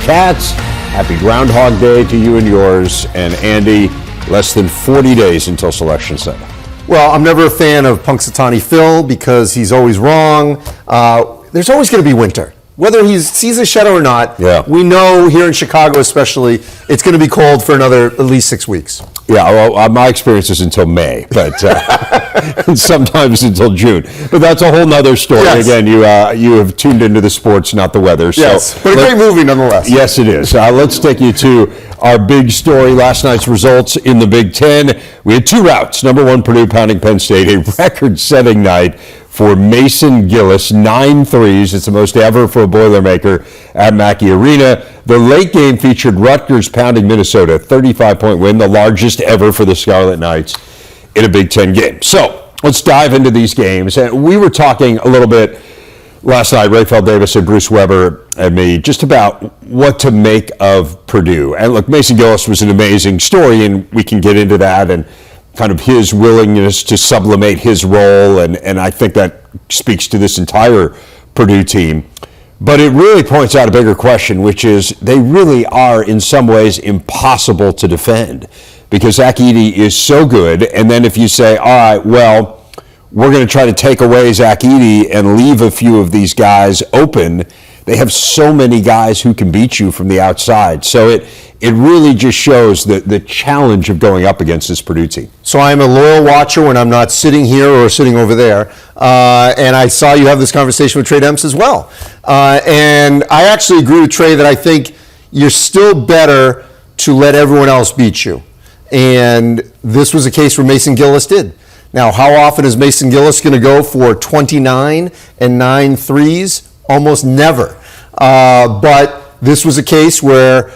Cats. Happy Groundhog Day to you and yours. And Andy, less than 40 days until Selection Sunday. Well, I'm never a fan of Punxsutawney Phil because he's always wrong. There's always going to be winter. Whether he sees a shadow or not, we know here in Chicago especially, it's going to be cold for another at least 6 weeks. Yeah, well, my experience is until May, but sometimes until June. But that's a whole nother story. Yes. Again, you have tuned into the sports, not the weather. Yes, so but a great movie nonetheless. Yes, it is. Let's take you to our big story, last night's results in the Big Ten. We had two routes. Number one, Purdue pounding Penn State, a record-setting night for Mason Gillis, 9 threes. It's the most ever for a Boilermaker at Mackey Arena. The late game featured Rutgers pounding Minnesota, 35-point win, the largest ever for the Scarlet Knights in a Big Ten game. So let's dive into these games. And we were talking a little bit last night, Rayfeld Davis and Bruce Weber and me, just about what to make of Purdue. And look, Mason Gillis was an amazing story, and we can get into that and kind of his willingness to sublimate his role, and I think that speaks to this entire Purdue team. But it really points out a bigger question, which is they really are in some ways impossible to defend because Zach Edey is so good, and then if you say, all right, well, we're going to try to take away Zach Edey and leave a few of these guys open, they have so many guys who can beat you from the outside. So it really just shows the challenge of going up against this Purdue team. So I'm a loyal watcher when I'm not sitting here or sitting over there. And I saw you have this conversation with Trey Demps as well. And I actually agree with Trey that I think you're still better to let everyone else beat you. And this was a case where Mason Gillis did. Now, how often is Mason Gillis going to go for 29 and 9 threes? Almost never. But this was a case where,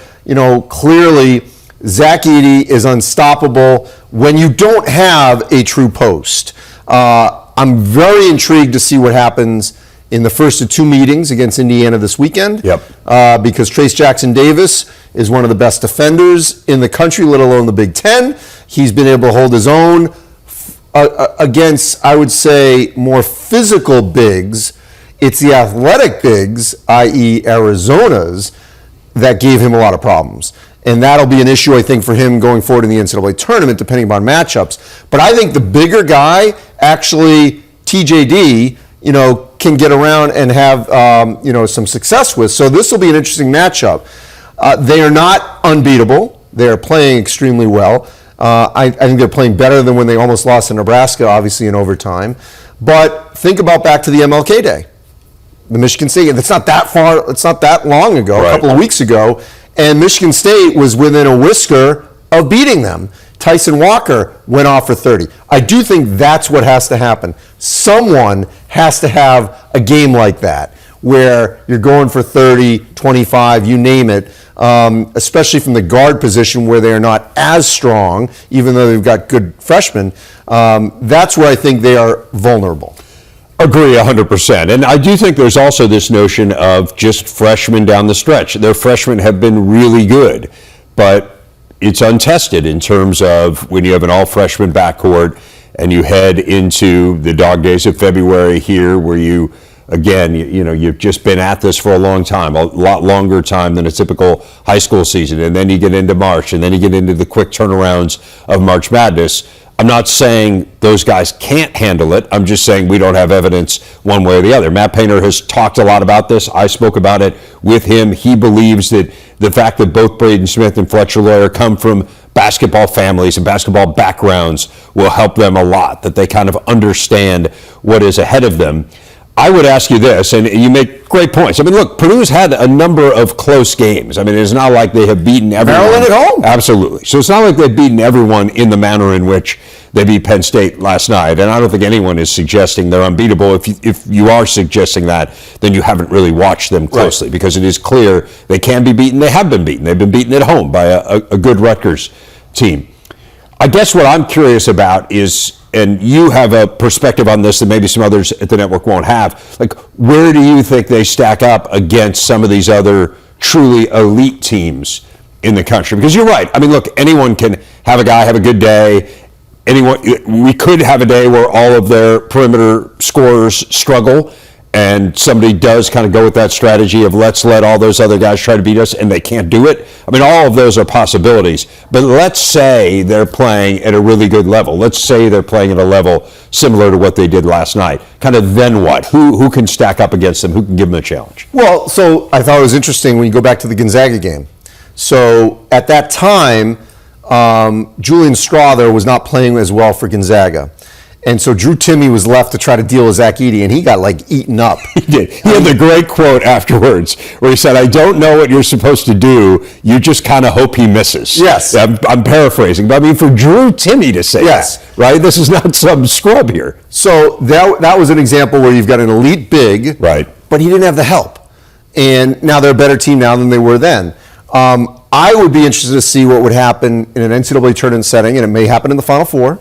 clearly Zach Edey is unstoppable when you don't have a true post. I'm very intrigued to see what happens in the first of 2 meetings against Indiana this weekend. Because Trace Jackson Davis is one of the best defenders in the country, let alone the Big Ten. He's been able to hold his own against, I would say, more physical bigs. It's the athletic bigs, i.e. Arizona's, that gave him a lot of problems. And that'll be an issue, I think, for him going forward in the NCAA tournament, depending upon matchups. But I think the bigger guy, actually, TJD, can get around and have, some success with. So this will be an interesting matchup. They are not unbeatable. They are playing extremely well. I think they're playing better than when they almost lost to Nebraska, obviously, in overtime. But think about back to the MLK Day. The Michigan State, it's not that far, it's not that long ago, a couple of weeks ago, and Michigan State was within a whisker of beating them. Tyson Walker went off for 30. I do think that's what has to happen. Someone has to have a game like that where you're going for 30, 25, you name it, especially from the guard position where they're not as strong, even though they've got good freshmen. That's where I think they are vulnerable. Agree 100%. And I do think there's also this notion of just freshmen down the stretch. Their freshmen have been really good, but it's untested in terms of when you have an all-freshman backcourt and you head into the dog days of February here where you, again, you've just been at this for a long time, a lot longer time than a typical high school season. And then you get into March, and then you get into the quick turnarounds of March Madness. I'm not saying those guys can't handle it. I'm just saying we don't have evidence one way or the other. Matt Painter has talked a lot about this. I spoke about it with him. He believes that the fact that both Braden Smith and Fletcher Loyer come from basketball families and basketball backgrounds will help them a lot, that they kind of understand what is ahead of them. I would ask you this, and you make great points. I mean, look, Purdue's had a number of close games. I mean, it's not like they have beaten everyone. Maryland at home. Absolutely. So it's not like they've beaten everyone in the manner in which they beat Penn State last night. And I don't think anyone is suggesting they're unbeatable. If you are suggesting that, then you haven't really watched them closely, because it is clear they can be beaten. They have been beaten. They've been beaten at home by a good Rutgers team. I guess what I'm curious about is, and you have a perspective on this that maybe some others at the network won't have, like, where do you think they stack up against some of these other truly elite teams in the country? Because you're right. I mean, look, anyone can have a guy have a good day. We could have a day where all of their perimeter scorers struggle, and somebody does kind of go with that strategy of let's let all those other guys try to beat us and they can't do it. I mean, all of those are possibilities. But let's say they're playing at a really good level. Let's say they're playing at a level similar to what they did last night. Kind of then what? Who can stack up against them? Who can give them a challenge? Well, so I thought it was interesting when you go back to the Gonzaga game. So at that time, Julian Strawther was not playing as well for Gonzaga. And so Drew Timme was left to try to deal with Zach Edey, and he got like eaten up. He did. He had the great quote afterwards where he said, I don't know what you're supposed to do. You just kind of hope he misses. Yes. I'm paraphrasing. But I mean, for Drew Timme to say Yes. that, right? This is not some scrub here. So that was an example where you've got an elite big, Right. but he didn't have the help. And now they're a better team now than they were then. I would be interested to see what would happen in an NCAA tournament setting, and it may happen in the Final Four,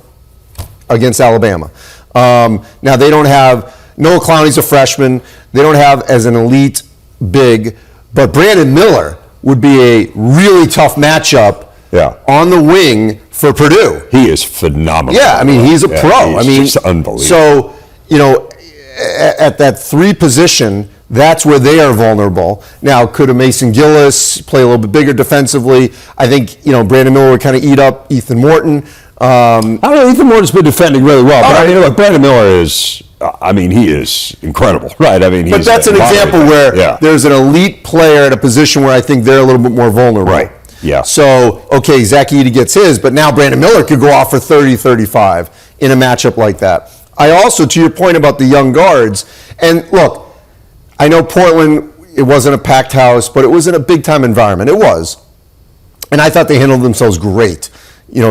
against Alabama. Now they don't have, Noah Clowney's a freshman, they don't have as an elite big, but Brandon Miller would be a really tough matchup on the wing for Purdue. He is phenomenal. Yeah, I mean, he's a pro. He's just unbelievable. So, at that 3 position, that's where they are vulnerable. Now, could a Mason Gillis play a little bit bigger defensively? I think, Brandon Miller would kind of eat up Ethan Morton. I don't know, Ethan Morton's been defending really well, but I mean, look, Brandon Miller is, he is incredible, right? I mean, but that's an example where there's an elite player at a position where I think they're a little bit more vulnerable. Right, yeah. So, okay, Zach Edey gets his, but now Brandon Miller could go off for 30, 35 in a matchup like that. I also, to your point about the young guards, and look, I know Portland, it wasn't a packed house, but it was in a big-time environment. It was. And I thought they handled themselves great.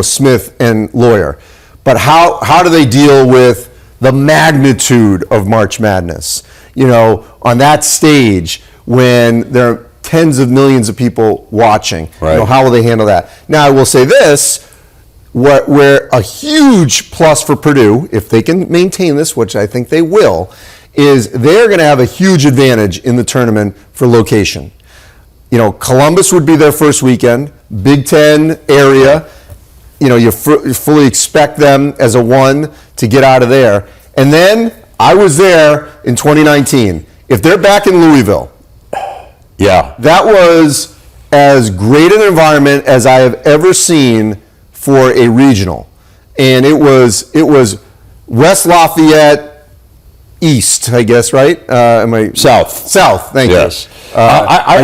Smith and Lawyer. But how do they deal with the magnitude of March Madness? On that stage when there are tens of millions of people watching. Right. How will they handle that? Now, I will say this, where a huge plus for Purdue, if they can maintain this, which I think they will, is they're going to have a huge advantage in the tournament for location. Columbus would be their first weekend, Big Ten area. You fully expect them as a 1 to get out of there. And then I was there in 2019. If they're back in Louisville, that was as great an environment as I have ever seen for a regional. And it was West Lafayette East, I guess, right? South, thank you. Yes.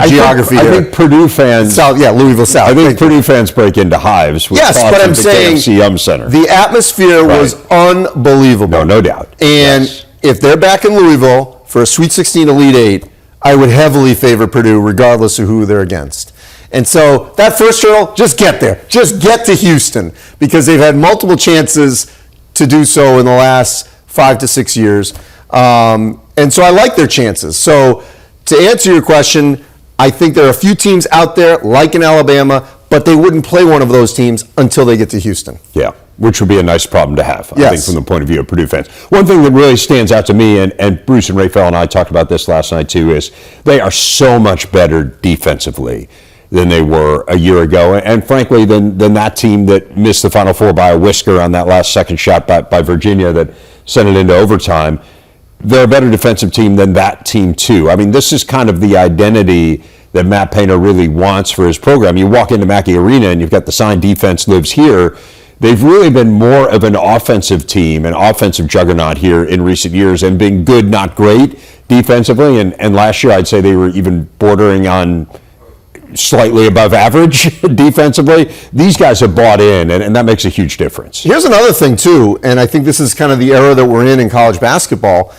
Geography I here. think Purdue fans... South, Louisville South. I think Purdue fans break into hives with yes, thoughts but I'm of the saying KFC Center. The atmosphere was unbelievable. No doubt. And if they're back in Louisville for a Sweet 16 Elite 8, I would heavily favor Purdue regardless of who they're against. And so that first hurdle, just get there. Just get to Houston because they've had multiple chances to do so in the last 5 to 6 years. And so I like their chances. So to answer your question, I think there are a few teams out there, like in Alabama, but they wouldn't play one of those teams until they get to Houston. Yeah, which would be a nice problem to have, I think, from the point of view of Purdue fans. One thing that really stands out to me, and Bruce and Raphael and I talked about this last night too, is they are so much better defensively than they were a year ago, and frankly, than that team that missed the Final Four by a whisker on that last second shot by Virginia that sent it into overtime. They're a better defensive team than that team, too. I mean, this is kind of the identity that Matt Painter really wants for his program. You walk into Mackey Arena and you've got the sign defense lives here. They've really been more of an offensive team, an offensive juggernaut here in recent years and been good, not great defensively. And last year, I'd say they were even bordering on slightly above average defensively. These guys have bought in, and that makes a huge difference. Here's another thing, too, and I think this is kind of the era that we're in college basketball.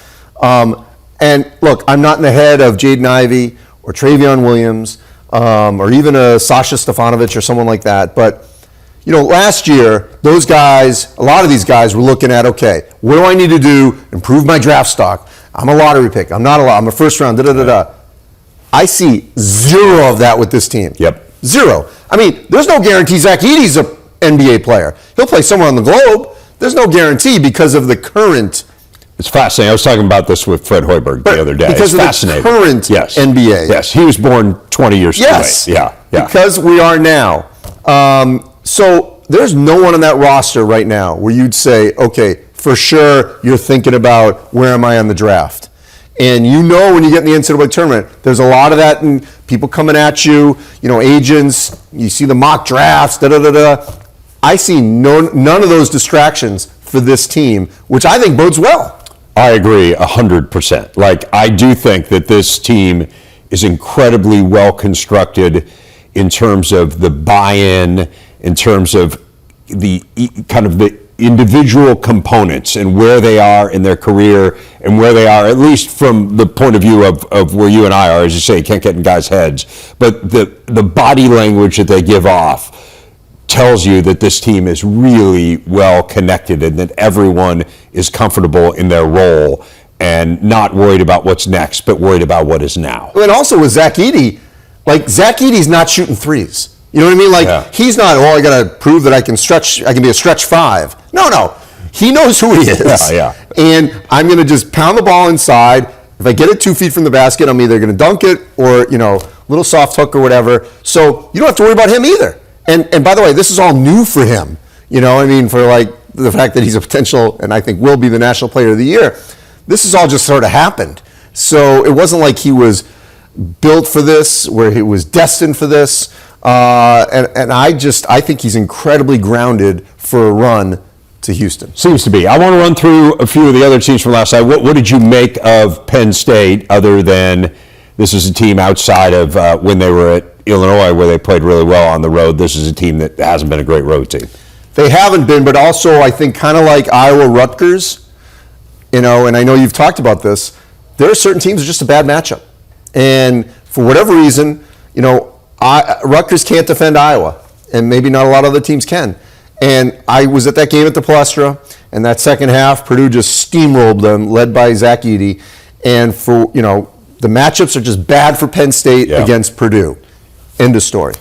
And look, I'm not in the head of Jaden Ivey or Travion Williams or even a Sasha Stefanovic or someone like that. But, last year, those guys, a lot of these guys were looking at, okay, what do I need to do? Improve my draft stock. I'm a lottery pick. I'm not a lot. I'm a first round, da-da-da-da. I see zero of that with this team. Yep. Zero. I mean, there's no guarantee Zach Edey's an NBA player. He'll play somewhere on the globe. There's no guarantee because of the current. It's fascinating. I was talking about this with Fred Hoiberg the other day. Because it's of the current NBA. Yes, he was born 20 years too late. Yeah. Because we are now. So there's no one on that roster right now where you'd say, okay, for sure you're thinking about where am I on the draft. And you know when you get in the NCAA tournament, there's a lot of that and people coming at you, agents, you see the mock drafts, da-da-da-da. I see none of those distractions for this team, which I think bodes well. I agree 100%. I do think that this team is incredibly well constructed in terms of the buy-in, in terms of the individual components and where they are in their career and where they are, at least from the point of view of where you and I are. As you say, you can't get in guys' heads. But the body language that they give off tells you that this team is really well connected and that everyone is comfortable in their role and not worried about what's next, but worried about what is now. And also with Zach Edey, Zach Edey's not shooting threes. You know what I mean? He's not, I got to prove that I can be a stretch five. No. He knows who he is. Yeah. And I'm going to just pound the ball inside. If I get it 2 feet from the basket, I'm either going to dunk it or, little soft hook or whatever. So you don't have to worry about him either. And by the way, this is all new for him. For the fact that he's a potential, and I think will be the National Player of the Year. This has all just sort of happened. So it wasn't like he was built for this, where he was destined for this. And I think he's incredibly grounded for a run to Houston. Seems to be. I want to run through a few of the other teams from last night. What did you make of Penn State, other than this is a team outside of when they were at Illinois, where they played really well on the road? This is a team that hasn't been a great road team. They haven't been, but also I think kind of like Iowa Rutgers, and I know you've talked about this, there are certain teams that are just a bad matchup. And for whatever reason, Rutgers can't defend Iowa, and maybe not a lot of other teams can. And I was at that game at the Palestra, and that second half, Purdue just steamrolled them, led by Zach Edey. And for, the matchups are just bad for Penn State against Purdue. End of story.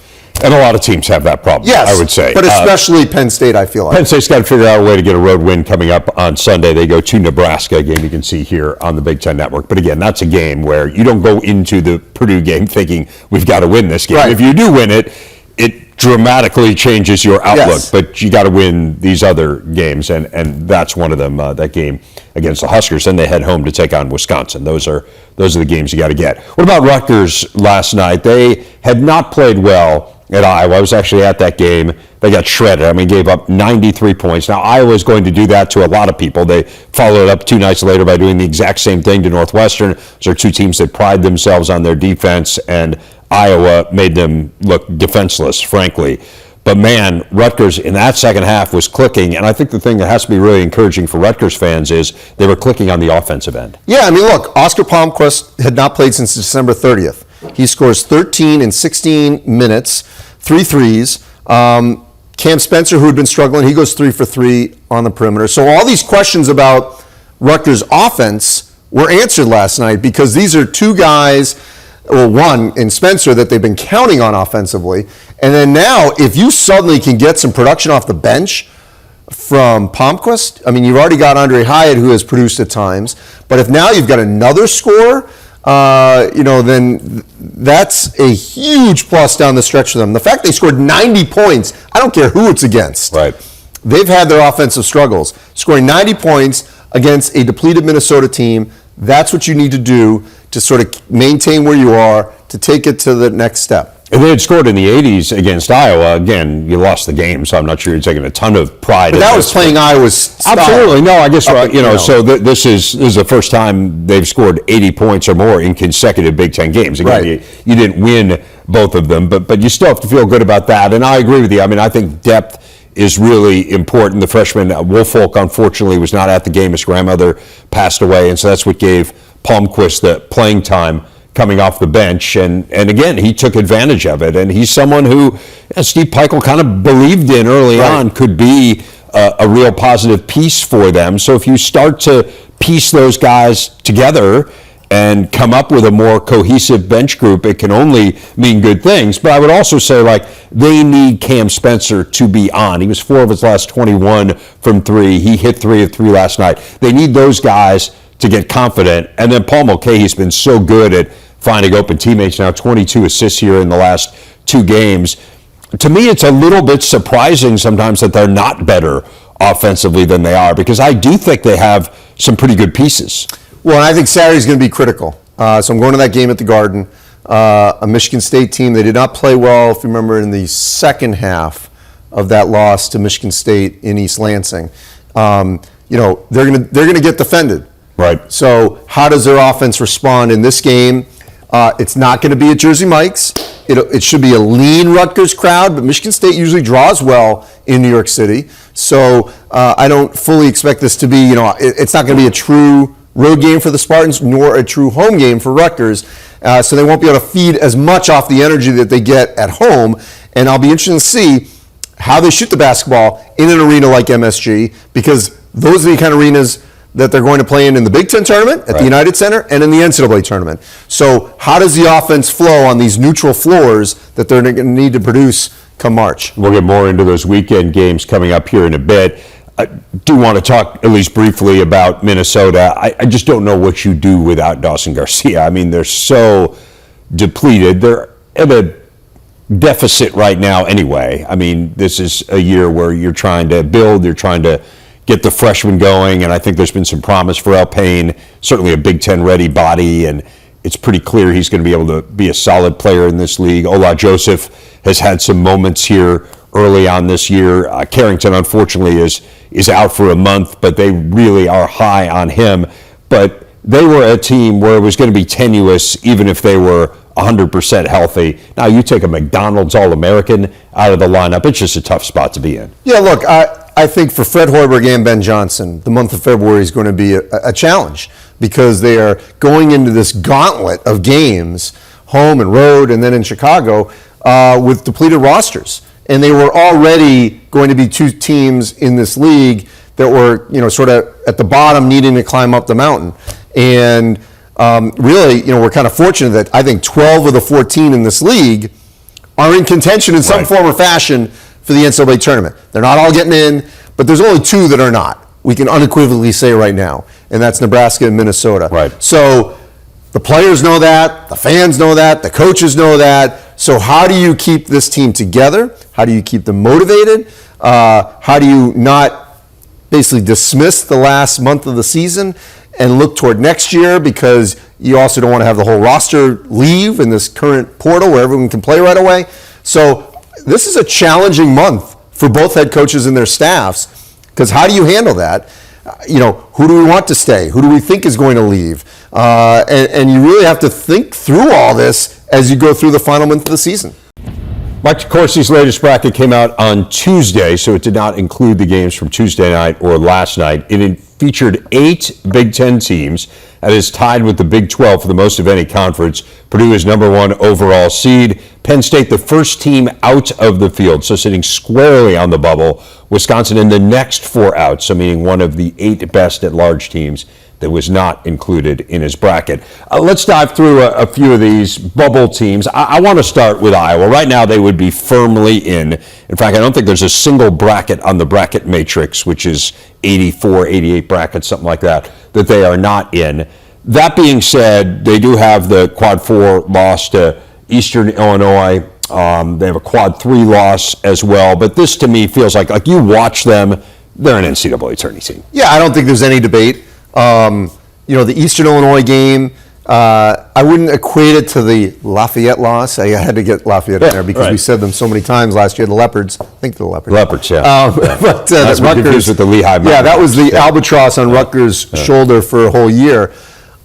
And a lot of teams have that problem, yes, I would say. But especially Penn State, I feel like. Penn State's got to figure out a way to get a road win coming up on Sunday. They go to Nebraska, a game you can see here on the Big Ten Network. But again, that's a game where you don't go into the Purdue game thinking we've got to win this game. Right. If you do win it, it dramatically changes your outlook. Yes. But you got to win these other games, and that's one of them, that game against the Huskers. Then they head home to take on Wisconsin. Those are the games you got to get. What about Rutgers last night? They had not played well at Iowa. I was actually at that game. They got shredded. Gave up 93 points. Now, Iowa's going to do that to a lot of people. They followed it up 2 nights later by doing the exact same thing to Northwestern. Those are two teams that pride themselves on their defense, and Iowa made them look defenseless, frankly. But man, Rutgers in that second half was clicking, and I think the thing that has to be really encouraging for Rutgers fans is they were clicking on the offensive end. Yeah, look, Oscar Palmquist had not played since December 30th. He scores 13 in 16 minutes, 3 threes. Cam Spencer, who had been struggling, he goes 3 for 3 on the perimeter. So all these questions about Rutgers' offense were answered last night because these are two guys, well, one in Spencer that they've been counting on offensively. And then now, if you suddenly can get some production off the bench from Palmquist, you've already got Andre Hyatt, who has produced at times. But if now you've got another scorer, then that's a huge plus down the stretch for them. The fact they scored 90 points, I don't care who it's against. Right. They've had their offensive struggles. Scoring 90 points against a depleted Minnesota team, that's what you need to do to sort of maintain where you are, to take it to the next step. And they had scored in the 80s against Iowa. Again, you lost the game, so I'm not sure you're taking a ton of pride. But that was playing Iowa's style. Absolutely. No, I guess, so this is the first time they've scored 80 points or more in consecutive Big Ten games. Again, right. You didn't win both of them, but you still have to feel good about that. And I agree with you. I think depth is really important. The freshman, Woolfolk, unfortunately, was not at the game. His grandmother passed away, and so that's what gave Palmquist the playing time coming off the bench, and again, he took advantage of it, and he's someone who Steve Peichel kind of believed in early on could be a real positive piece for them. So if you start to piece those guys together and come up with a more cohesive bench group, it can only mean good things. But I would also say, they need Cam Spencer to be on. He was 4 of his last 21 from 3. He hit 3 of 3 last night. They need those guys to get confident. And then Paul Mulcahy's been so good at finding open teammates now, 22 assists here in the last 2 games. To me, it's a little bit surprising sometimes that they're not better offensively than they are, because I do think they have some pretty good pieces. Well, and I think Saturday's going to be critical. So I'm going to that game at the Garden. A Michigan State team, they did not play well, if you remember, in the second half of that loss to Michigan State in East Lansing. They're going to get defended. Right. So how does their offense respond in this game? It's not going to be at Jersey Mike's. It should be a lean Rutgers crowd, but Michigan State usually draws well in New York City. So I don't fully expect this to be, it's not going to be a true road game for the Spartans, nor a true home game for Rutgers. So they won't be able to feed as much off the energy that they get at home. And I'll be interested to see how they shoot the basketball in an arena like MSG, because those are the kind of arenas that they're going to play in the Big Ten tournament at the United Center and in the NCAA tournament. So how does the offense flow on these neutral floors that they're going to need to produce come March? We'll get more into those weekend games coming up here in a bit. I do want to talk at least briefly about Minnesota. I just don't know what you do without Dawson Garcia. I mean, they're so depleted. They're at a deficit right now anyway. I mean, this is a year where you're trying to build, you're trying to get the freshmen going, and I think there's been some promise for Alpayne, certainly a Big Ten ready body, and it's pretty clear he's going to be able to be a solid player in this league. Ola Joseph has had some moments here early on this year. Carrington, unfortunately, is out for a month, but they really are high on him. But they were a team where it was going to be tenuous even if they were 100% healthy. Now, you take a McDonald's All-American out of the lineup, it's just a tough spot to be in. Yeah, look, I think for Fred Hoiberg and Ben Johnson, the month of February is going to be a challenge, because they are going into this gauntlet of games, home and road, and then in Chicago, with depleted rosters. And they were already going to be two teams in this league that were, sort of at the bottom, needing to climb up the mountain. And really, we're kind of fortunate that I think 12 of the 14 in this league are in contention in some form or fashion for the NCAA tournament. They're not all getting in, but there's only two that are not. We can unequivocally say right now, and that's Nebraska and Minnesota. Right. So the players know that, the fans know that, the coaches know that. So how do you keep this team together? How do you keep them motivated? How do you not basically dismiss the last month of the season and look toward next year, because you also don't want to have the whole roster leave in this current portal where everyone can play right away? So this is a challenging month for both head coaches and their staffs, because how do you handle that? Who do we want to stay? Who do we think is going to leave? And you really have to think through all this as you go through the final month of the season. Mike DeCourcy's latest bracket came out on Tuesday, so it did not include the games from Tuesday night or last night. It featured 8 Big Ten teams and is tied with the Big 12 for the most of any conference. Purdue is number 1 overall seed. Penn State, the first team out of the field, so sitting squarely on the bubble. Wisconsin in the next 4 out, so meaning one of the 8 best at-large teams that was not included in his bracket. Let's dive through a few of these bubble teams. I want to start with Iowa. Right now, they would be firmly in. In fact, I don't think there's a single bracket on the bracket matrix, which is 84, 88 brackets, something like that, that they are not in. That being said, they do have the Quad 4 loss to Eastern Illinois. They have a Quad 3 loss as well. But this, to me, feels like you watch them, they're an NCAA tourney team. Yeah, I don't think there's any debate. The Eastern Illinois game, I wouldn't equate it to the Lafayette loss. I had to get Lafayette in there because we said them so many times last year. The Leopards, I think the Leopards. Leopards, yeah. But that's Rutgers with the Lehigh Mountain. Yeah, that was the albatross on Rutgers' shoulder for a whole year.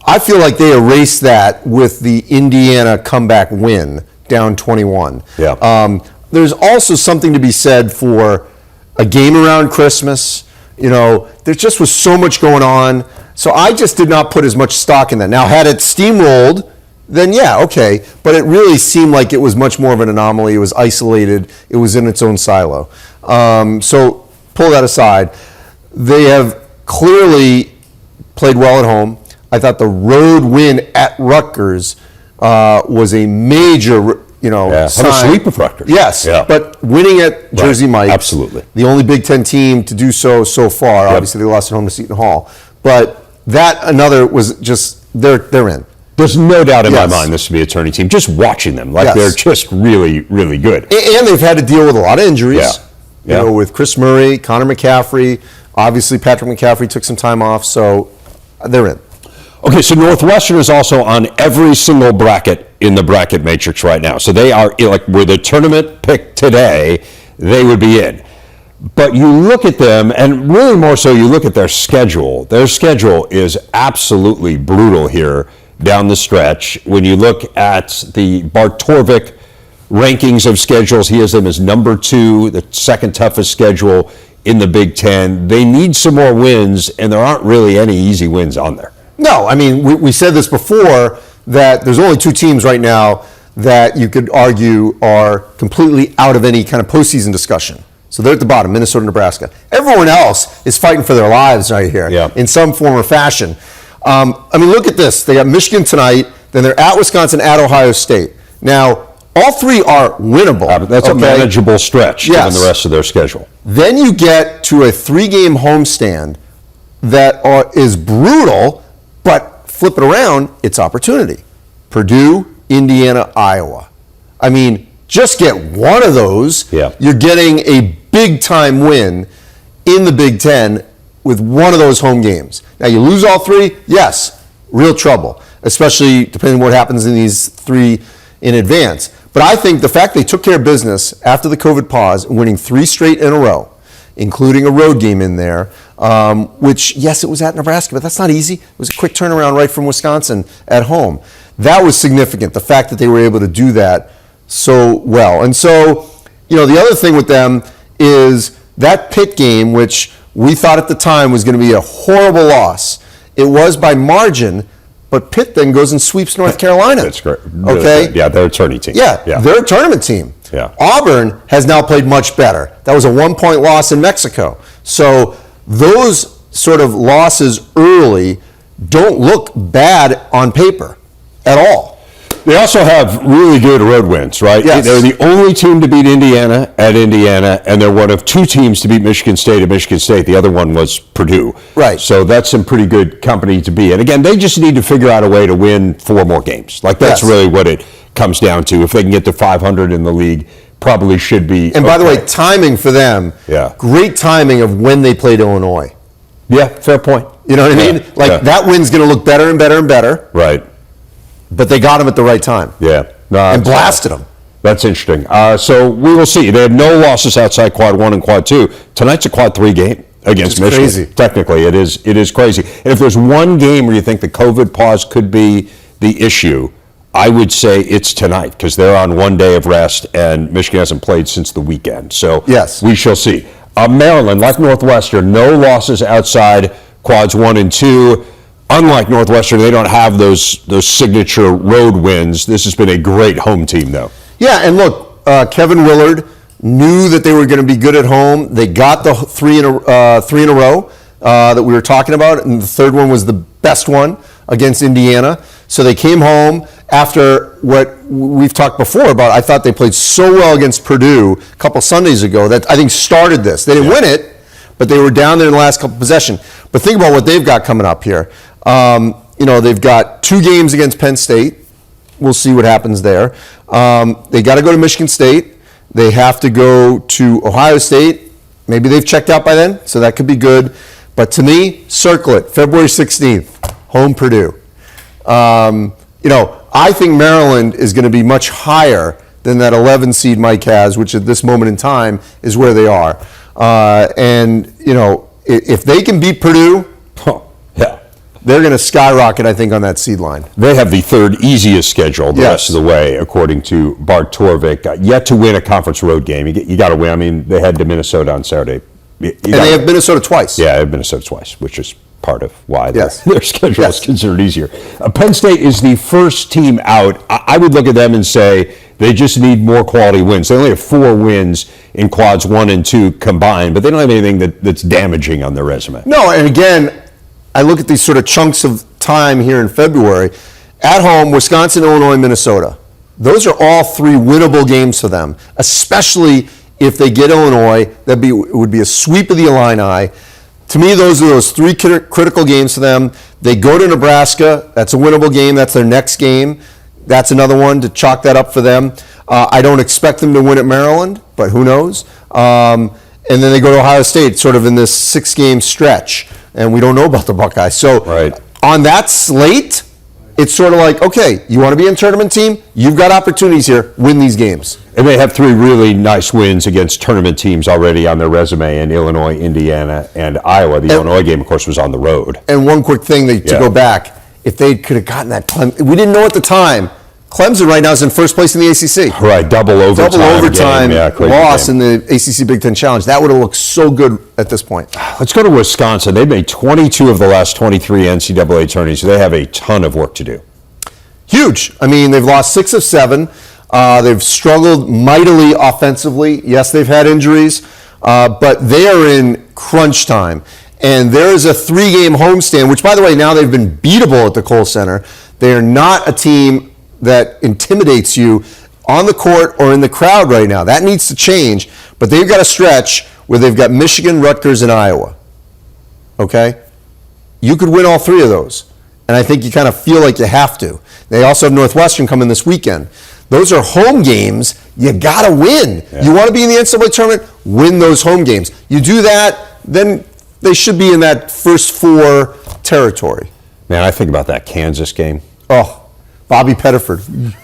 I feel like they erased that with the Indiana comeback win, down 21. Yeah. There's also something to be said for a game around Christmas. There just was so much going on. So I just did not put as much stock in that. Now, had it steamrolled, then yeah, okay. But it really seemed like it was much more of an anomaly. It was isolated. It was in its own silo. So pull that aside. They have clearly played well at home. I thought the road win at Rutgers was a major Have a sweep of Rutgers. Yes, but winning at Jersey Mike's, absolutely, the only Big Ten team to do so far. Yep. Obviously, they lost at home to Seton Hall, but that another was just they're in. There's no doubt in my mind this will be a tourney team. Just watching them, they're just really, really good. And they've had to deal with a lot of injuries. With Chris Murray, Connor McCaffrey. Obviously, Patrick McCaffrey took some time off, so they're in. Okay, so Northwestern is also on every single bracket in the bracket matrix right now. So they are, like, were the tournament picked today, they would be in. But you look at them, and really more so you look at their schedule. Their schedule is absolutely brutal here down the stretch. When you look at the Bart Torvik rankings of schedules, he has them as number 2, the second toughest schedule in the Big Ten. They need some more wins, and there aren't really any easy wins on there. No, I mean, we said this before, that there's only 2 teams right now that you could argue are completely out of any kind of postseason discussion. So they're at the bottom, Minnesota, Nebraska. Everyone else is fighting for their lives right here in some form or fashion. I mean, look at this. They got Michigan tonight, then they're at Wisconsin, at Ohio State. Now, all 3 are winnable. That's a manageable stretch given the rest of their schedule. Then you get to a 3-game homestand that is brutal, but flip it around, it's opportunity. Purdue, Indiana, Iowa. I mean, just get one of those. You're getting a big-time win in the Big Ten with one of those home games. Now, you lose all 3, yes, real trouble, especially depending on what happens in these 3 in advance. But I think the fact they took care of business after the COVID pause, winning 3 straight in a row, including a road game in there, which, yes, it was at Nebraska, but that's not easy. It was a quick turnaround right from Wisconsin at home. That was significant, the fact that they were able to do that so well. And so, you know, the other thing with them is that Pitt game, which we thought at the time was going to be a horrible loss. It was by margin, but Pitt then goes and sweeps North Carolina. That's great. Really okay? Good. Yeah, they're a tourney team. Yeah, they're a tournament team. Yeah. Auburn has now played much better. That was a 1-point loss in Mexico. So those sort of losses early don't look bad on paper at all. They also have really good road wins, right? Yes. They're the only team to beat Indiana at Indiana, and they're one of 2 teams to beat Michigan State at Michigan State. The other one was Purdue. Right. So that's some pretty good company to be. And again, they just need to figure out a way to win 4 more games. Like, that's really what it comes down to. If they can get to 500 in the league, probably should be. And by the way, timing for them, great timing of when they played Illinois. Yeah, fair point. You know what I mean? Like, that win's going to look better and better and better. Right. But they got him at the right time. Yeah. And blasted him. That's interesting. So we will see. They have no losses outside quad 1 and quad 2. Tonight's a quad 3 game against Michigan. Crazy. Technically, it is crazy. And if there's one game where you think the COVID pause could be the issue, I would say it's tonight, because they're on 1 day of rest and Michigan hasn't played since the weekend. So we shall see. Maryland, like Northwestern, no losses outside quads 1 and 2. Unlike Northwestern, they don't have those signature road wins. This has been a great home team, though. Yeah, and look, Kevin Willard knew that they were going to be good at home. They got the 3 in a row that we were talking about, and the third one was the best one against Indiana. So they came home after what we've talked before about. I thought they played so well against Purdue a couple Sundays ago that I think started this. They didn't win it, but they were down there in the last couple possessions. But think about what they've got coming up here. You know, they've got 2 games against Penn State. We'll see what happens there. They got to go to Michigan State. They have to go to Ohio State. Maybe they've checked out by then, so that could be good. But to me, circle it. February 16th, home Purdue. You know, I think Maryland is going to be much higher than that 11 seed Mike has, which at this moment in time is where they are. And, you know, if they can beat Purdue, they're going to skyrocket, I think, on that seed line. They have the 3rd easiest schedule the rest of the way, according to Bart Torvik. Yet to win a conference road game. You got to win. I mean, they head to Minnesota on Saturday. And they have Minnesota twice. Yeah, they have Minnesota twice, which is part of why their schedule is considered easier. Penn State is the first team out. I would look at them and say they just need more quality wins. They only have 4 wins in quads 1 and 2 combined, but they don't have anything that's damaging on their resume. No, and again, I look at these sort of chunks of time here in February. At home, Wisconsin, Illinois, Minnesota. Those are all 3 winnable games for them, especially if they get Illinois. It would be a sweep of the Illini. To me, those are those 3 critical games for them. They go to Nebraska. That's a winnable game. That's their next game. That's another one to chalk that up for them. I don't expect them to win at Maryland, but who knows? And then they go to Ohio State, sort of in this 6-game stretch. And we don't know about the Buckeyes. So on that slate, it's sort of like, okay, you want to be in tournament team? You've got opportunities here. Win these games. And they have 3 really nice wins against tournament teams already on their resume in Illinois, Indiana, and Iowa. The Illinois game, of course, was on the road. And one quick thing to go back, if they could have gotten that we didn't know at the time, Clemson right now is in first place in the ACC. Right, double overtime Loss in the ACC Big Ten Challenge. That would have looked so good at this point. Let's go to Wisconsin. They've made 22 of the last 23 NCAA tourneys. So they have a ton of work to do. Huge. I mean, they've lost 6 of 7. They've struggled mightily offensively. Yes, they've had injuries, but they are in crunch time. And there is a 3-game homestand, which, by the way, now they've been beatable at the Kohl Center. They are not a team that intimidates you on the court or in the crowd right now. That needs to change. But they've got a stretch where they've got Michigan, Rutgers, and Iowa. Okay? You could win all 3 of those. And I think you kind of feel like you have to. They also have Northwestern coming this weekend. Those are home games you got to win. Yeah. You want to be in the NCAA tournament, win those home games. You do that, then they should be in that first 4 territory. Man, I think about that Kansas game. Oh, Bobby Pettiford.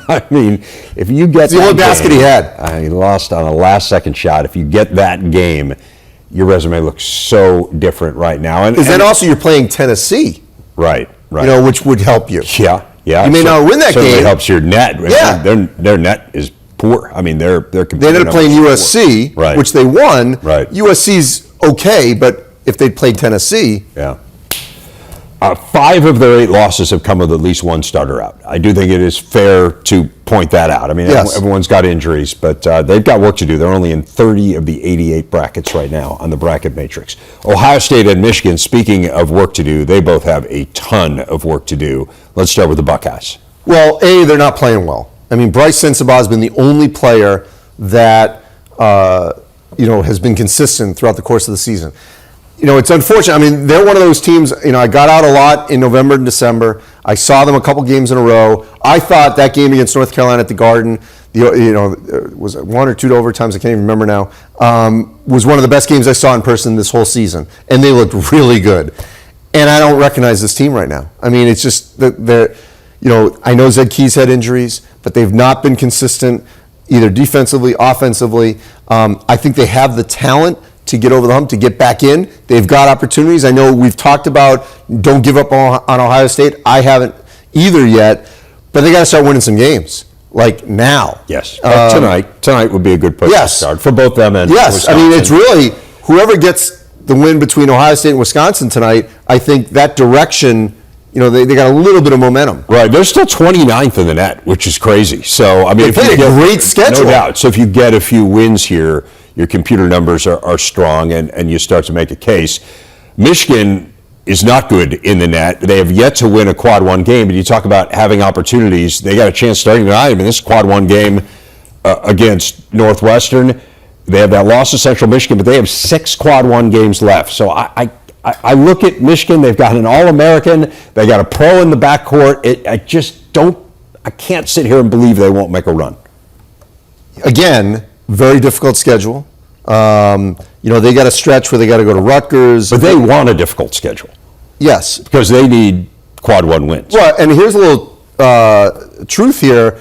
I mean, if you get it's the only basket he had. He lost on a last-second shot. If you get that game, your resume looks so different right now. And then also you're playing Tennessee. Right. You know, which would help you. Yeah. You may not win that game. It helps your net. Yeah. Their net is poor. I mean, they're competing. They ended up playing USC, right, which they won. Right. USC's okay, but if they'd played Tennessee. Yeah. 5 of their 8 losses have come with at least 1 starter out. I do think it is fair to point that out. I mean, yes, everyone's got injuries, but they've got work to do. They're only in 30 of the 88 brackets right now on the bracket matrix. Ohio State and Michigan, speaking of work to do, they both have a ton of work to do. Let's start with the Buckeyes. Well, they're not playing well. I mean, Bryce Sensabaugh has been the only player that has been consistent throughout the course of the season. It's unfortunate. I mean, they're one of those teams, I got out a lot in November and December. I saw them a couple games in a row. I thought that game against North Carolina at the Garden, was it 1 or 2 overtimes, I can't even remember now, was one of the best games I saw in person this whole season. And they looked really good. And I don't recognize this team right now. I mean, it's just that I know Zed Key's had injuries, but they've not been consistent either defensively, offensively. I think they have the talent to get over the hump, to get back in. They've got opportunities. I know we've talked about don't give up on Ohio State. I haven't either yet, but they got to start winning some games, like now. Yes, tonight would be a good place to start for both them and Wisconsin. I mean, it's really whoever gets the win between Ohio State and Wisconsin tonight, I think that direction, they got a little bit of momentum. Right, they're still 29th in the net, which is crazy. So, I mean, they played a great schedule. No doubt. So if you get a few wins here, your computer numbers are strong, and you start to make a case. Michigan is not good in the net. They have yet to win a quad 1 game, but you talk about having opportunities. They got a chance starting tonight. I mean, this quad 1 game against Northwestern. They have that loss to Central Michigan, but they have 6 quad 1 games left. So I look at Michigan. They've got an All-American. They got a pro in the backcourt. I can't sit here and believe they won't make a run. Again, very difficult schedule. They got a stretch where they got to go to Rutgers. But they want a difficult schedule. Yes. Because they need quad 1 wins. Well, and here's a little truth here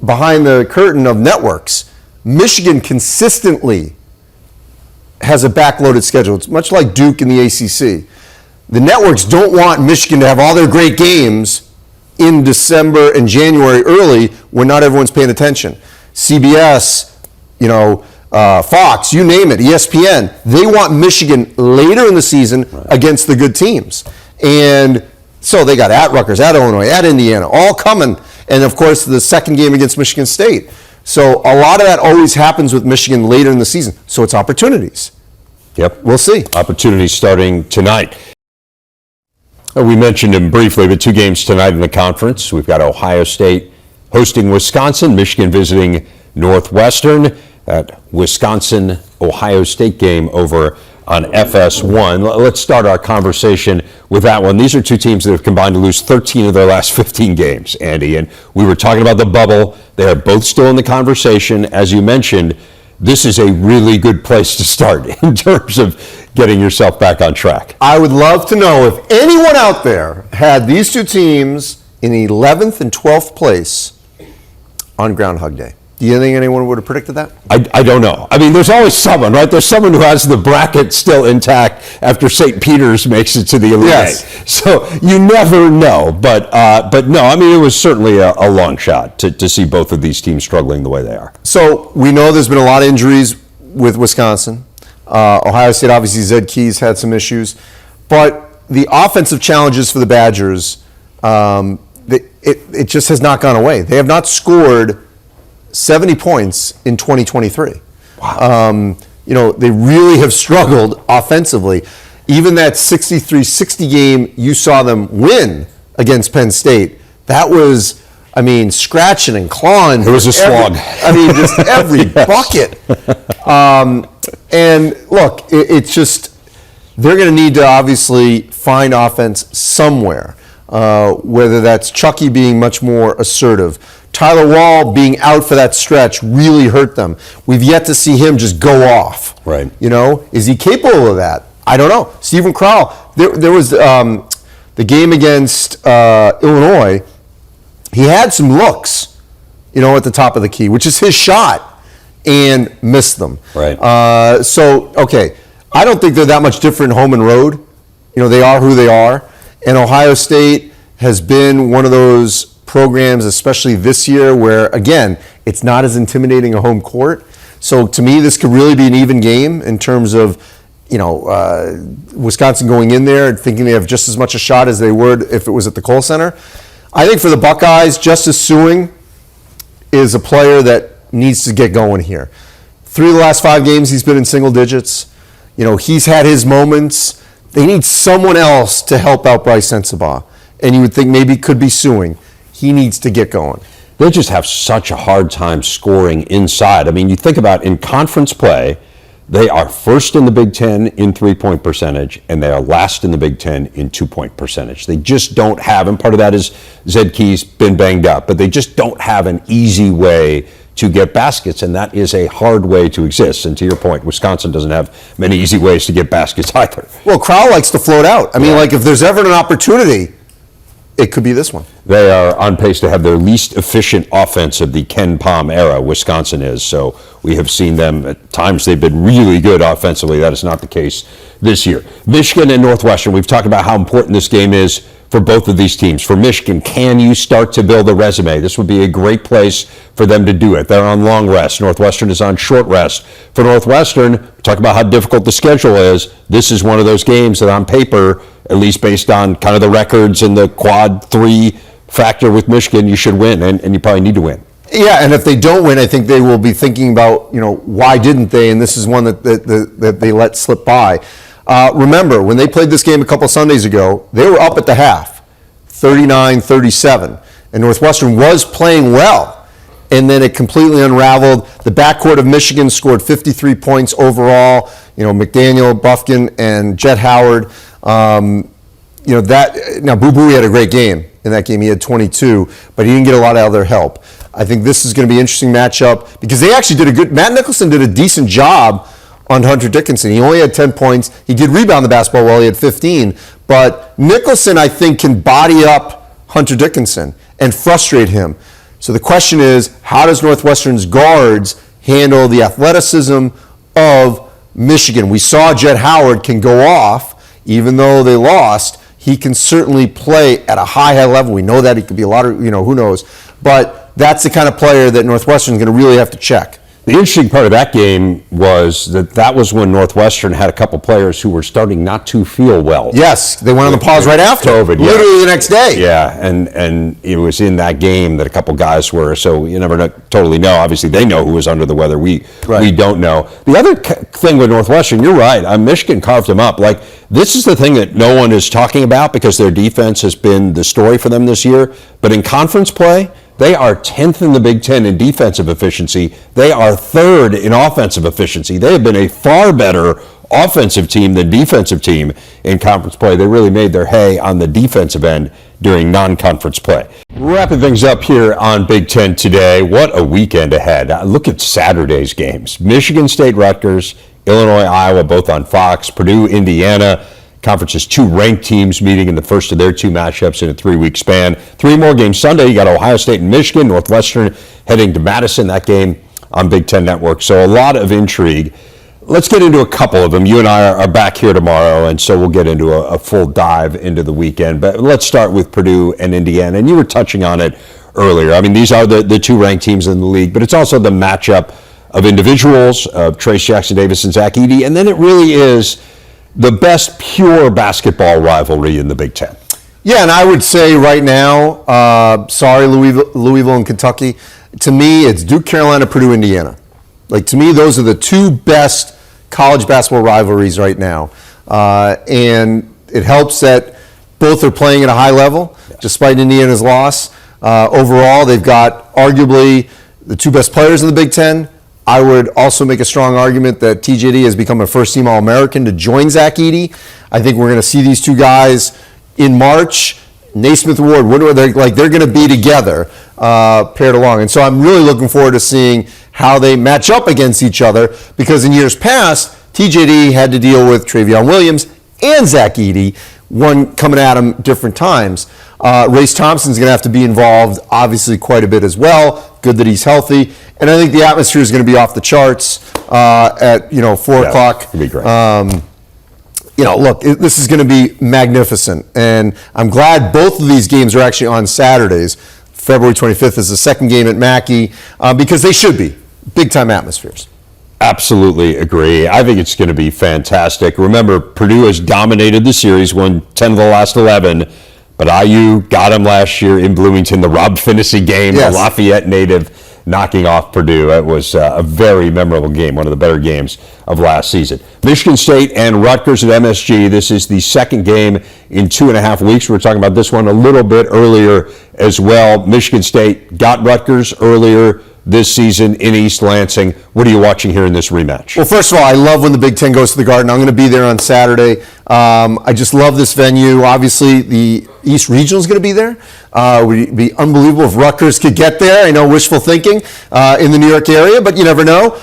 behind the curtain of networks. Michigan consistently has a backloaded schedule. It's much like Duke in the ACC. The networks don't want Michigan to have all their great games in December and January early when not everyone's paying attention. CBS, Fox, you name it, ESPN, they want Michigan later in the season against the good teams. And so they got at Rutgers, at Illinois, at Indiana, all coming. And, of course, the second game against Michigan State. So a lot of that always happens with Michigan later in the season. So it's opportunities. Yep. We'll see. Opportunities starting tonight. We mentioned them briefly, but 2 games tonight in the conference. We've got Ohio State hosting Wisconsin, Michigan visiting Northwestern. That Wisconsin-Ohio State game over on FS1. Let's start our conversation with that one. These are 2 teams that have combined to lose 13 of their last 15 games, Andy. And we were talking about the bubble. They are both still in the conversation. As you mentioned, this is a really good place to start in terms of getting yourself back on track. I would love to know if anyone out there had these two teams in 11th and 12th place on Groundhog Day. Do you think anyone would have predicted that? I don't know. I mean, there's always someone, right? There's someone who has the bracket still intact after St. Peter's makes it to the Elite Eight. So you never know. But no, I mean, it was certainly a long shot to see both of these teams struggling the way they are. So we know there's been a lot of injuries with Wisconsin. Ohio State, obviously, Zed Key's had some issues. But the offensive challenges for the Badgers, it just has not gone away. They have not scored 70 points in 2023. Wow. They really have struggled offensively. Even that 63-60 game you saw them win against Penn State, that was, scratching and clawing. It was a slog. Just every bucket. And look, it's just, they're going to need to obviously find offense somewhere, whether that's Chucky being much more assertive. Tyler Wall being out for that stretch really hurt them. We've yet to see him just go off. Right. Is he capable of that? I don't know. Stephen Crowell, there was the game against Illinois. He had some looks, at the top of the key, which is his shot, and missed them. Right. Okay. I don't think they're that much different home and road. They are who they are. And Ohio State has been one of those programs, especially this year, where, again, it's not as intimidating a home court. So to me, this could really be an even game in terms of, Wisconsin going in there and thinking they have just as much a shot as they would if it was at the Kohl Center. I think for the Buckeyes, Justice Suing is a player that needs to get going here. 3 of the last 5 games, he's been in single digits. He's had his moments. They need someone else to help out Bryce Sensabaugh. And you would think maybe it could be Suing. He needs to get going. They just have such a hard time scoring inside. You think about in conference play, they are first in the Big Ten in 3-point percentage, and they are last in the Big Ten in 2-point percentage. They just don't have, and part of that is Zed Key's been banged up, but they just don't have an easy way to get baskets, and that is a hard way to exist. And to your point, Wisconsin doesn't have many easy ways to get baskets either. Well, Crowell likes to float out. If there's ever an opportunity, it could be this one. They are on pace to have their least efficient offense of the Ken Pom era, Wisconsin is. So we have seen them, at times they've been really good offensively. That is not the case this year. Michigan and Northwestern, we've talked about how important this game is for both of these teams. For Michigan, can you start to build a resume? This would be a great place for them to do it. They're on long rest. Northwestern is on short rest. For Northwestern, talk about how difficult the schedule is. This is one of those games that on paper, at least based on kind of the records and the quad 3 factor with Michigan, you should win, and you probably need to win. Yeah, and if they don't win, I think they will be thinking about, why didn't they? And this is one that they let slip by. Remember, when they played this game a couple Sundays ago, they were up at the half, 39-37. And Northwestern was playing well. And then it completely unraveled. The backcourt of Michigan scored 53 points overall. McDaniel, Bufkin, and Jet Howard. Now Boo Boo had a great game in that game. He had 22, but he didn't get a lot of other help. I think this is going to be an interesting matchup because they actually Matt Nicholson did a decent job on Hunter Dickinson. He only had 10 points. He did rebound the basketball well. He had 15. But Nicholson, I think, can body up Hunter Dickinson and frustrate him. So the question is, how does Northwestern's guards handle the athleticism of Michigan? We saw Jet Howard can go off, even though they lost. He can certainly play at a high level. We know that he could be a lot of, who knows. But that's the kind of player that Northwestern's going to really have to check. The interesting part of that game was that was when Northwestern had a couple players who were starting not to feel well. Yes, they went on the pause right after. COVID, yeah. Literally the next day. Yeah, and it was in that game that a couple guys were, so you never totally know. Obviously, they know who was under the weather. We don't know. The other thing with Northwestern, you're right, Michigan carved them up. This is the thing that no one is talking about because their defense has been the story for them this year. But in conference play, they are 10th in the Big Ten in defensive efficiency. They are 3rd in offensive efficiency. They have been a far better offensive team than defensive team in conference play. They really made their hay on the defensive end during non-conference play. Wrapping things up here on Big Ten today. What a weekend ahead. Look at Saturday's games. Michigan State Rutgers, Illinois, Iowa, both on Fox. Purdue, Indiana. Conference's 2 ranked teams meeting in the first of their 2 matchups in a 3-week span. 3 more games Sunday. You got Ohio State and Michigan. Northwestern heading to Madison. That game on Big Ten Network. So a lot of intrigue. Let's get into a couple of them. You and I are back here tomorrow, and so we'll get into a full dive into the weekend. But let's start with Purdue and Indiana. And you were touching on it earlier. I mean, these are the 2 ranked teams in the league, but it's also the matchup of individuals, of Trace Jackson-Davis and Zach Edey. And then it really is the best pure basketball rivalry in the Big Ten. Yeah, and I would say right now, sorry, Louisville and Kentucky. To me, it's Duke, Carolina, Purdue, Indiana. Like, to me, those are the 2 best college basketball rivalries right now. And it helps that both are playing at a high level, despite Indiana's loss. Overall, they've got arguably the 2 best players in the Big Ten. I would also make a strong argument that TJD has become a first-team All-American to join Zach Edey. I think we're going to see these 2 guys in March. Naismith Award, they're going to be together, paired along. And so I'm really looking forward to seeing how they match up against each other, because in years past, TJD had to deal with Travion Williams and Zach Edey, one coming at him different times. Race Thompson's going to have to be involved, obviously, quite a bit as well. Good that he's healthy. And I think the atmosphere is going to be off the charts at 4 o'clock. It'll be great. Look, this is going to be magnificent. And I'm glad both of these games are actually on Saturdays. February 25th is the second game at Mackey, because they should be big-time atmospheres. Absolutely agree. I think it's going to be fantastic. Remember, Purdue has dominated the series, won 10 of the last 11, but IU got them last year in Bloomington, the Rob Finney game, yes. The Lafayette native knocking off Purdue. It was a very memorable game, one of the better games of last season. Michigan State and Rutgers at MSG. This is the second game in 2.5 weeks. We're talking about this one a little bit earlier as well. Michigan State got Rutgers earlier this season in East Lansing. What are you watching here in this rematch? Well, first of all, I love when the Big Ten goes to the Garden. I'm going to be there on Saturday. I just love this venue. Obviously, the East Regional is going to be there. It would be unbelievable if Rutgers could get there. I know wishful thinking in the New York area, but you never know.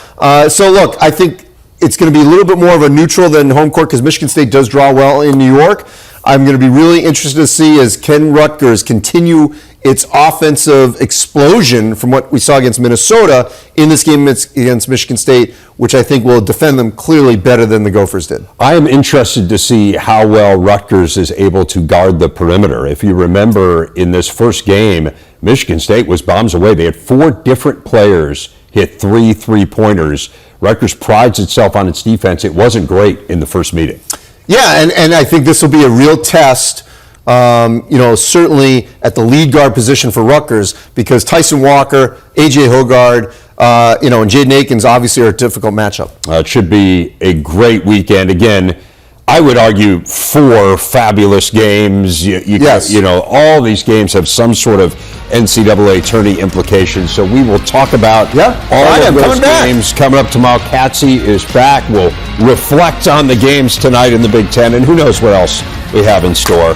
So, look, I think it's going to be a little bit more of a neutral than home court, because Michigan State does draw well in New York. I'm going to be really interested to see, as can Rutgers continue its offensive explosion from what we saw against Minnesota in this game against Michigan State, which I think will defend them clearly better than the Gophers did. I am interested to see how well Rutgers is able to guard the perimeter. If you remember, in this first game, Michigan State was bombs away. They had 4 different players hit 3 3-pointers. Rutgers prides itself on its defense. It wasn't great in the first meeting. Yeah, and I think this will be a real test, certainly at the lead guard position for Rutgers, because Tyson Walker, A.J. Hogard, and Jaden Akins obviously are a difficult matchup. It should be a great weekend. Again, I would argue 4 fabulous games. Yes. All these games have some sort of NCAA tourney implications. So we will talk about all of those games coming up tomorrow. Katsy is back. We'll reflect on the games tonight in the Big Ten, and who knows what else we have in store.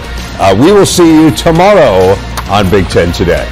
We will see you tomorrow on Big Ten Today.